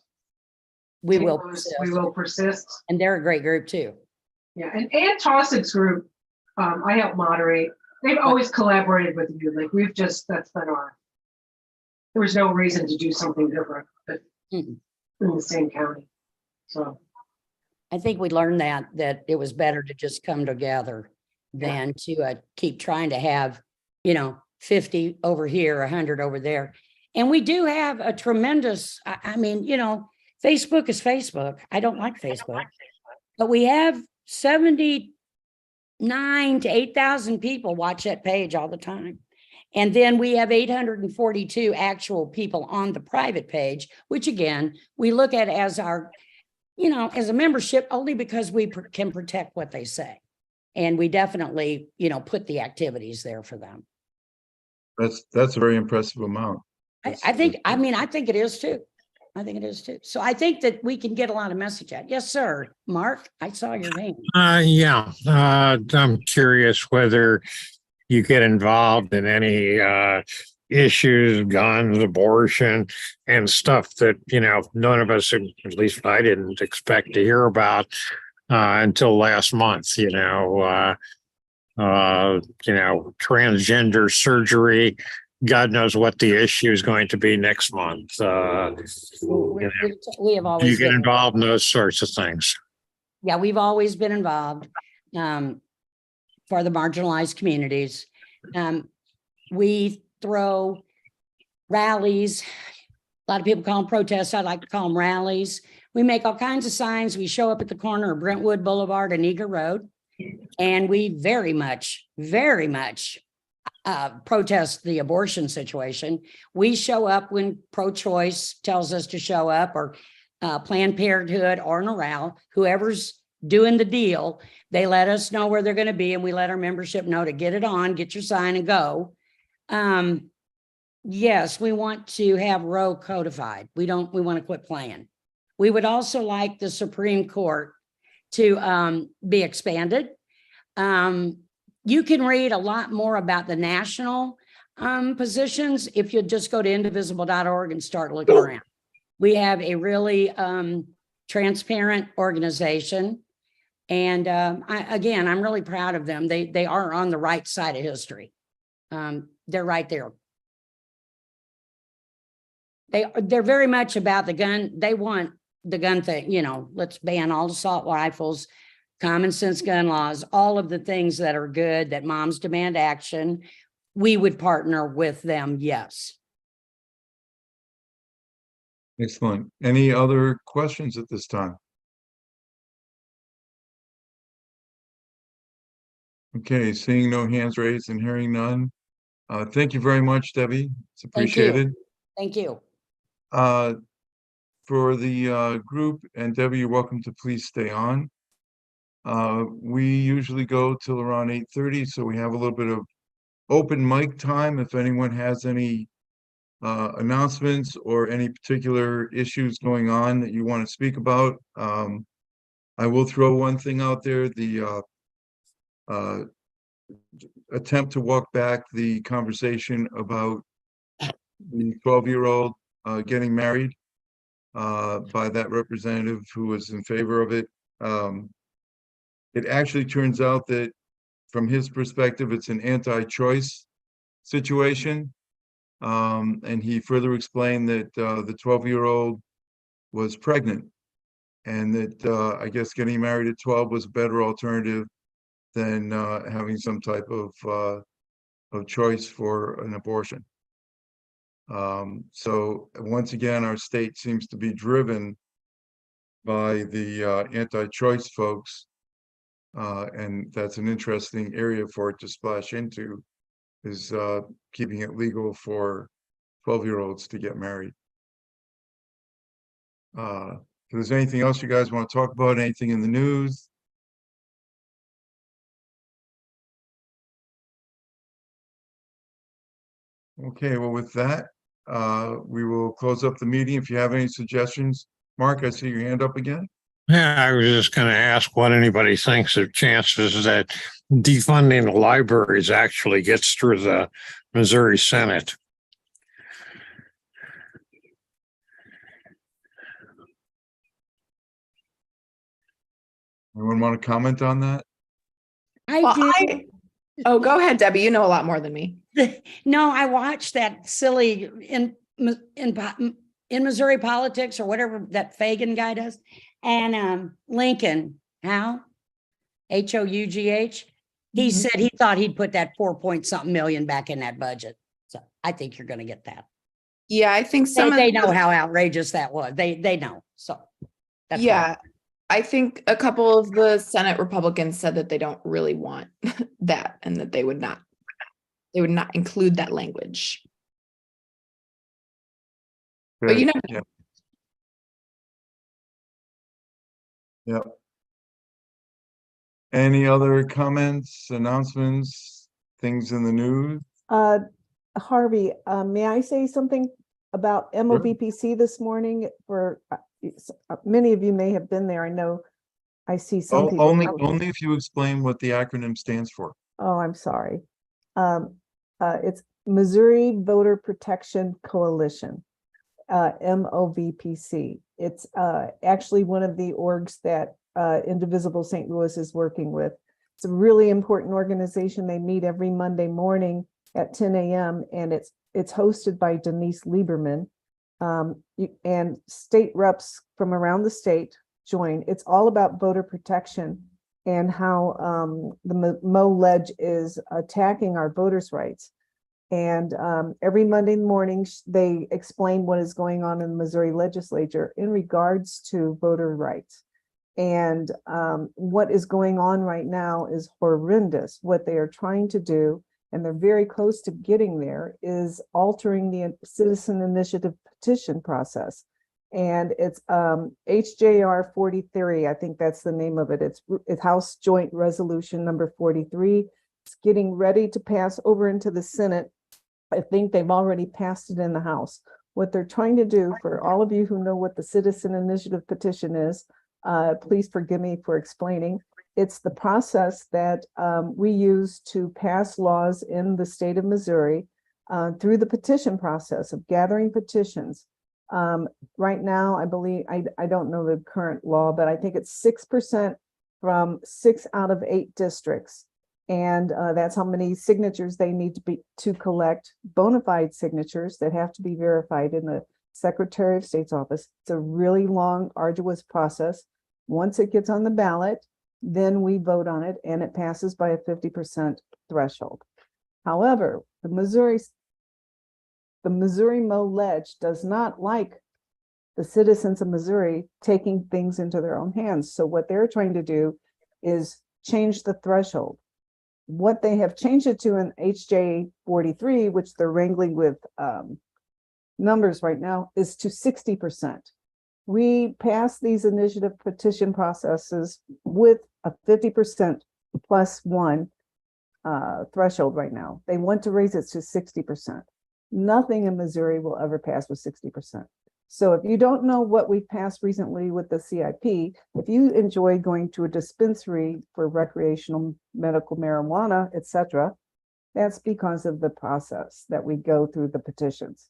We St. will Louis, persist. We will persist. And they're a great group too. Yeah, and Ann Taussig's group, I help moderate. They've always collaborated with you. Like that's been there was no reason to do something different, but in the same county. So I think we learned that it was better to just come together than to keep trying to have, 50 over here, 100 over there. And we do have a tremendous, Facebook is Facebook. I don't like Facebook, but we have 79 to 8,000 people watch that page all the time. And then we have 842 actual people on the private page, which again, we look at as our, as a membership only because we can protect what they say. And we definitely, put the activities there for them. That's a very impressive amount. I think it is too. I think it is too. So I think that we can get a lot of message out. Yes, sir. Mark, I saw your name. Yeah. I'm curious whether you get involved in any issues, guns, abortion, and stuff that, none of us, at least I didn't expect to hear about until last month, transgender surgery. God knows what the issue is going to be next month. We have always do you get been involved in those sorts of things? Yeah, we've always been involved for the marginalized communities. We throw rallies. A lot of people call them protests. I like to call them rallies. We make all kinds of signs. We show up at the corner of Brentwood Boulevard and Eager Road. And we very much protest the abortion situation. We show up when pro-choice tells us to show up, or Planned Parenthood or NARAL, whoever's doing the deal, they let us know where they're going to be, and we let our membership know to get it on, get your sign and go. Yes, we want to have Roe codified. We want to quit playing. We would also like the Supreme Court to be expanded. You can read a lot more about the national positions if you just go to indivisible.org and start looking around. We have a really transparent organization. And I'm really proud of them. They are on the right side of history. They're right there. They're very much about the gun. They want the gun thing, let's ban all assault rifles, common sense gun laws, all of the things that are good, that moms demand action. We would partner with them, yes. Excellent. Any other questions at this time? Okay, seeing no hands raised and hearing none. Thank you very much, Debbie. It's Thank you. appreciated. Thank you. For the group, and Debbie, you're welcome to please stay on. We usually go till around 8:30, so we have a little bit of open mic time. If anyone has any announcements or any particular issues going on that you want to speak about, I will throw one thing out there. The attempt to walk back the conversation about the 12-year-old getting married by that representative who was in favor of it. It actually turns out that from his perspective, it's an anti-choice situation. And he further explained that the 12-year-old was pregnant and that I guess getting married at 12 was a better alternative than having some type of choice for an abortion. So once again, our state seems to be driven by the anti-choice folks. And that's an interesting area for it to splash into, is keeping it legal for 12-year-olds to get married. If there's anything else you guys want to talk about, anything in the news? Okay, well, with that, we will close up the meeting. If you have any suggestions, Mark, I see your hand up again. Yeah, I was just going to ask what anybody thinks of chances that defunding the libraries actually gets through the Missouri Senate. Anyone want to comment on that? Well, oh, go ahead, Debbie. You know a lot more than me. No, I watched that silly in Missouri politics or whatever that Fagan guy does. And Lincoln, Hough, he said he thought he'd put that 4-point-something million back in that budget. So I think you're going to get that. Yeah, I think They know how outrageous that was. They know. So that's yeah, I think a couple of the Senate Republicans said that they don't really want that and that they would not include that language. But you never know. Yep. Any other comments, announcements, things in the news? Harvey, may I say something about MOVPC this morning? For many of you may have been there. I know I see some people. Only if you explain what the acronym stands for. Oh, I'm sorry. It's Missouri Voter Protection Coalition, MOVPC. It's actually one of the orgs that Indivisible St. Louis is working with. It's a really important organization. They meet every Monday morning at 10 a.m. and it's hosted by Denise Lieberman. And state reps from around the state join. It's all about voter protection and how the Mo Ledge is attacking our voters' rights. And every Monday morning, they explain what is going on in the Missouri legislature in regards to voter rights. And what is going on right now is horrendous. What they are trying to do, and they're very close to getting there, is altering the citizen initiative petition process. And it's HJR 43, I think that's the name of it. It's House Joint Resolution number 43. It's getting ready to pass over into the Senate. I think they've already passed it in the House. What they're trying to do, for all of you who know what the citizen initiative petition is, please forgive me for explaining. It's the process that we use to pass laws in the state of Missouri through the petition process of gathering petitions. Right now, I believe, I don't know the current law, but I think it's 6% from 6 out of 8 districts. And that's how many signatures they need to collect, bona fide signatures that have to be verified in the Secretary of State's office. It's a really long, arduous process. Once it gets on the ballot, then we vote on it and it passes by a 50% threshold. However, the Missouri Mo Ledge does not like the citizens of Missouri taking things into their own hands. So what they're trying to do is change the threshold. What they have changed it to in HJ 43, which they're wrangling with numbers right now, is to 60%. We pass these initiative petition processes with a 50% plus one threshold right now. They want to raise it to 60%. Nothing in Missouri will ever pass with 60%. So if you don't know what we passed recently with the CIP, if you enjoy going to a dispensary for recreational medical marijuana, etc., that's because of the process that we go through the petitions.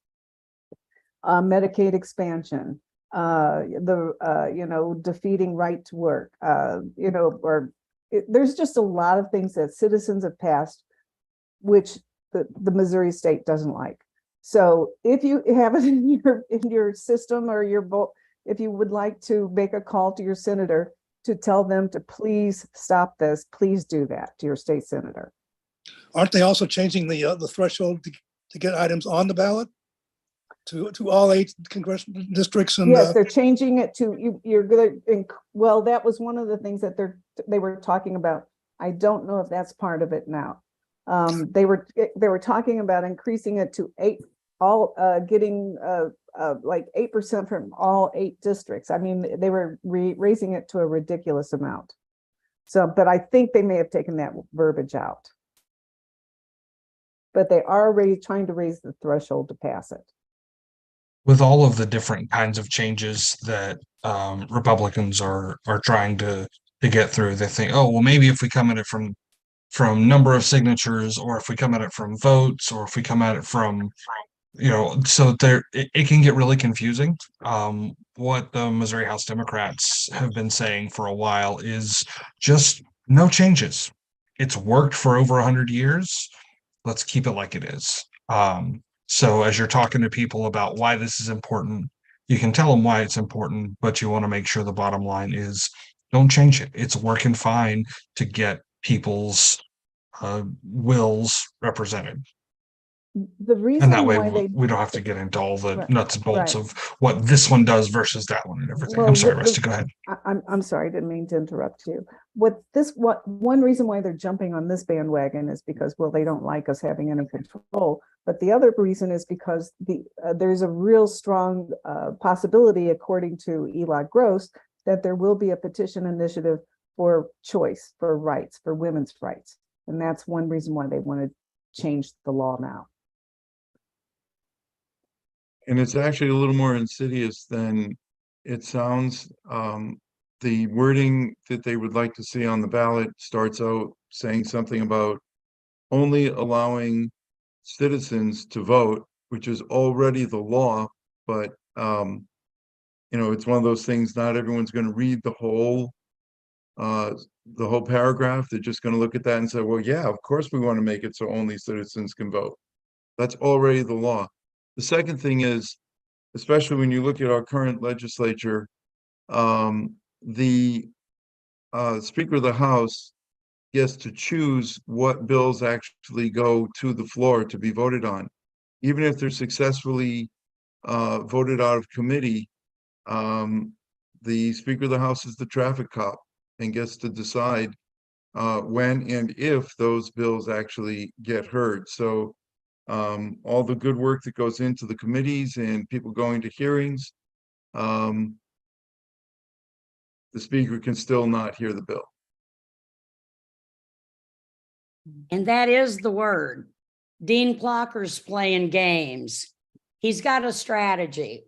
Medicaid expansion, defeating right to work, there's just a lot of things that citizens have passed, which the Missouri state doesn't like. So if you have it in your system or your vote, if you would like to make a call to your senator to tell them to please stop this, please do that to your state senator. Aren't they also changing the threshold to get items on the ballot to all 8 congressional districts? And yes, they're changing it to you're gonna. Well, that was one of the things that they were talking about. I don't know if that's part of it now. They were talking about increasing it to 8, getting like 8% from all 8 districts. I mean, they were raising it to a ridiculous amount. So, but I think they may have taken that verbiage out. But they are already trying to raise the threshold to pass it. With all of the different kinds of changes that Republicans are trying to get through, they think, oh, well, maybe if we come at it from number of signatures, or if we come at it from votes, or if we come at it from, so it can get really confusing. What the Missouri House Democrats have been saying for a while is just no changes. It's worked for over 100 years. Let's keep it like it is. So as you're talking to people about why this is important, you can tell them why it's important, but you want to make sure the bottom line is don't change it. It's working fine to get people's wills represented. The reason And that way why we don't have to get into all the Right, nuts and bolts right. of what this one does versus that one and everything. Well, I'm sorry, Rusty, go ahead. I'm sorry, I didn't mean to interrupt you. One reason why they're jumping on this bandwagon is because, well, they don't like us having any control. But the other reason is because there's a real strong possibility, according to Eli Gross, that there will be a petition initiative for choice, for rights, for women's rights. And that's one reason why they want to change the law now. And it's actually a little more insidious than it sounds. The wording that they would like to see on the ballot starts out saying something about only allowing citizens to vote, which is already the law, but it's one of those things, not everyone's going to read the whole paragraph. They're just going to look at that and say, well, yeah, of course we want to make it so only citizens can vote. That's already the law. The second thing is, especially when you look at our current legislature, the Speaker of the House gets to choose what bills actually go to the floor to be voted on. Even if they're successfully voted out of committee, the Speaker of the House is the traffic cop and gets to decide when and if those bills actually get heard. So all the good work that goes into the committees and people going to hearings, the speaker can still not hear the bill. And that is the word. Dean Plocker's playing games. He's got a strategy.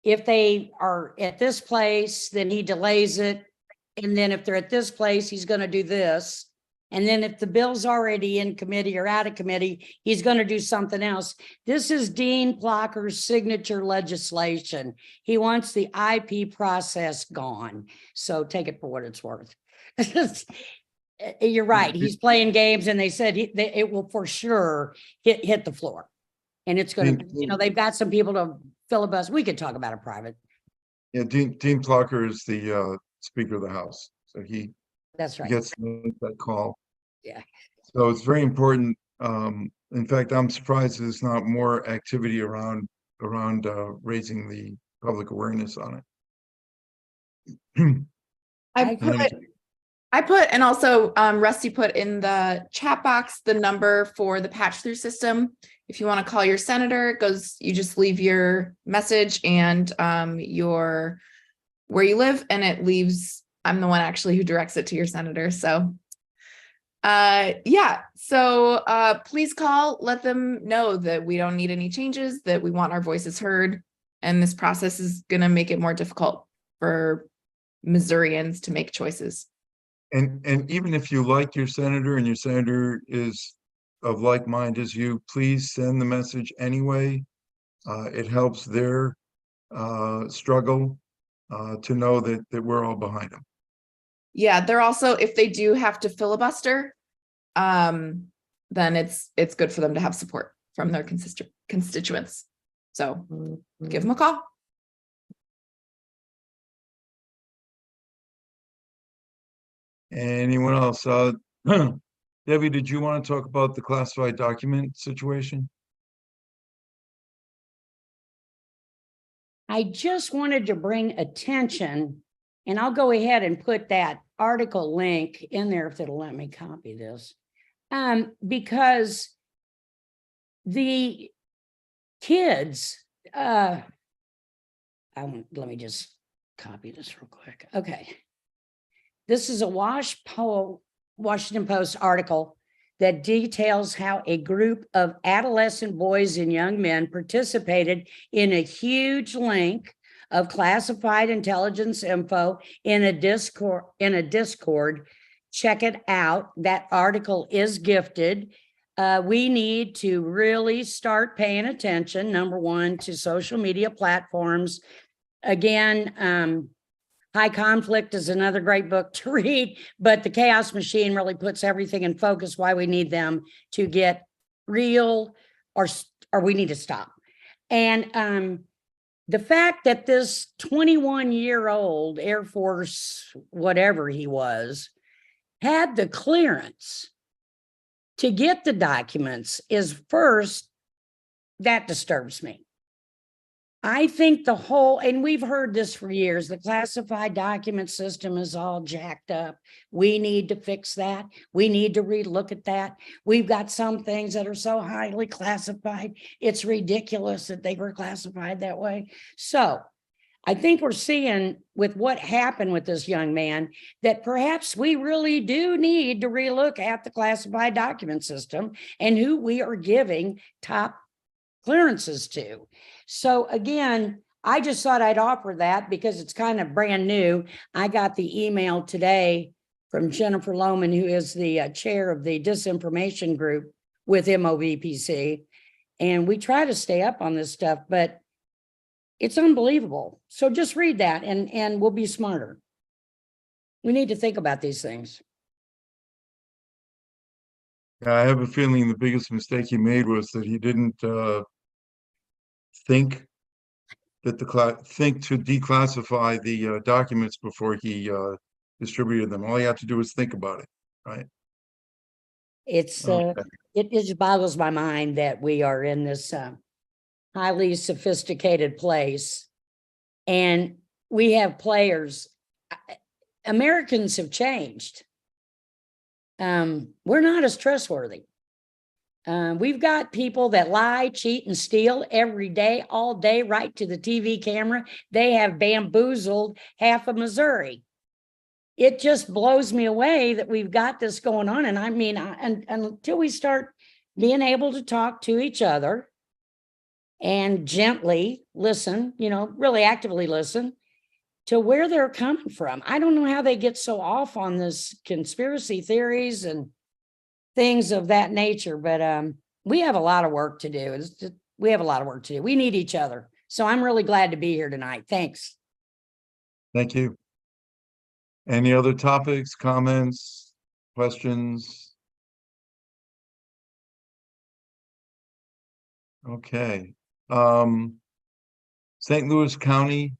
If they are at this place, then he delays it. And then if they're at this place, he's going to do this. And then if the bill's already in committee or out of committee, he's going to do something else. This is Dean Plocker's signature legislation. He wants the IP process gone. So take it for what it's worth. You're right. He's playing games, and they said it will for sure hit the floor. And it's going to, they've got some people to filibuster. We could talk about it private. Yeah, Dean Plocker is the Speaker of the House. So that's right. He gets that call. Yeah. So it's very important. In fact, I'm surprised there's not more activity around raising the public awareness on it. I put, and also Rusty put in the chat box the number for the patch through system. If you want to call your senator, it goes, you just leave your message and your where you live, and it leaves, I'm the one actually who directs it to your senator. So yeah, so please call, let them know that we don't need any changes, that we want our voices heard, and this process is going to make it more difficult for Missourians to make choices. And even if you like your senator and your senator is of like mind as you, please send the message anyway. It helps their struggle to know that we're all behind them. Yeah, they're also, if they do have to filibuster, then it's good for them to have support from their constituents. So give them a call. Anyone else? Debbie, did you want to talk about the classified document situation? I just wanted to bring attention, and I'll go ahead and put that article link in there if it'll let me copy this. Because the kids, let me just copy this real quick. Okay. This is a Washington Post article that details how a group of adolescent boys and young men participated in a huge link of classified intelligence info in a Discord. Check it out. That article is gifted. We need to really start paying attention, number one, to social media platforms. Again, High Conflict is another great book to read, but The Chaos Machine really puts everything in focus, why we need them to get real, or we need to stop. And the fact that this 21-year-old Air Force, whatever he was, had the clearance to get the documents is first, that disturbs me. I think the whole, and we've heard this for years, the classified document system is all jacked up. We need to fix that. We need to relook at that. We've got some things that are so highly classified, it's ridiculous that they were classified that way. So I think we're seeing with what happened with this young man that perhaps we really do need to relook at the classified document system and who we are giving top clearances to. So again, I just thought I'd offer that because it's kind of brand new. I got the email today from Jennifer Lohman, who is the chair of the disinformation group with MOVPC. And we try to stay up on this stuff, but it's unbelievable. So just read that and we'll be smarter. We need to think about these things. Yeah, I have a feeling the biggest mistake he made was that he didn't think that think to declassify the documents before he distributed them. All you have to do is think about it, right? It's Okay. it just boggles my mind that we are in this highly sophisticated place, and we have players. Americans have changed. We're not as trustworthy. We've got people that lie, cheat, and steal every day, all day, right to the TV camera. They have bamboozled half of Missouri. It just blows me away that we've got this going on. And I mean, until we start being able to talk to each other and gently listen, really actively listen to where they're coming from. I don't know how they get so off on this conspiracy theories and things of that nature, but we have a lot of work to do. We have a lot of work to do. We need each other. So I'm really glad to be here tonight. Thanks. Thank you. Any other topics, comments, questions? Okay. St. Louis County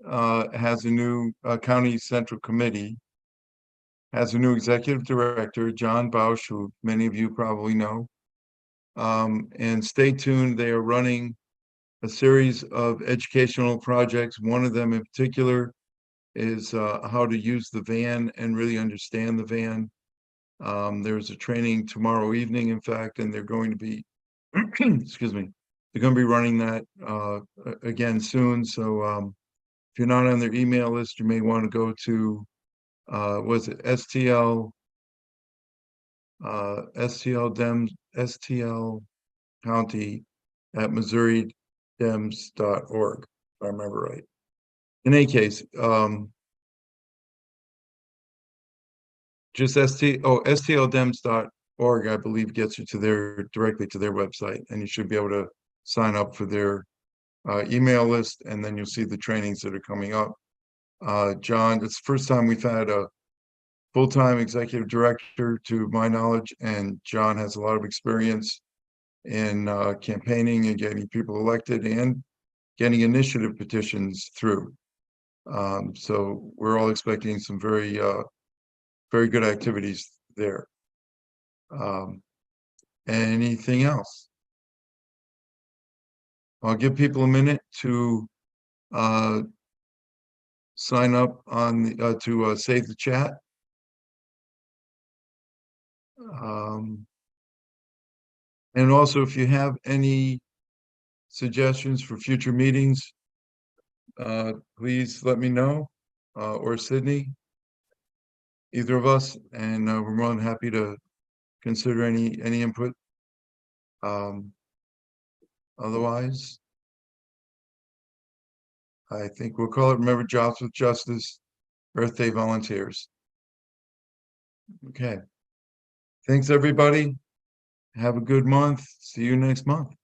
has a new county central committee, has a new executive director, John Bausch, who many of you probably know. And stay tuned, they are running a series of educational projects. One of them in particular is how to use the van and really understand the van. There's a training tomorrow evening, in fact, and they're going to be, excuse me, they're going to be running that again soon. So if you're not on their email list, you may want to go to, was it STL County at MissouriDems.org, if I remember right. In any case, just STLDems.org, I believe, gets you to directly to their website, and you should be able to sign up for their email list, and then you'll see the trainings that are coming up. John, it's the first time we've had a full-time executive director, to my knowledge, and John has a lot of experience in campaigning and getting people elected and getting initiative petitions through. So we're all expecting some very good activities there. Anything else? I'll give people a minute to sign up on the, to save the chat. And also, if you have any suggestions for future meetings, please let me know, or Sydney, either of us, and we're more than happy to consider any input. Otherwise, I think we'll call it Remember Jobs with Justice, Earth Day Volunteers. Okay. Thanks, everybody. Have a good month. See you next month.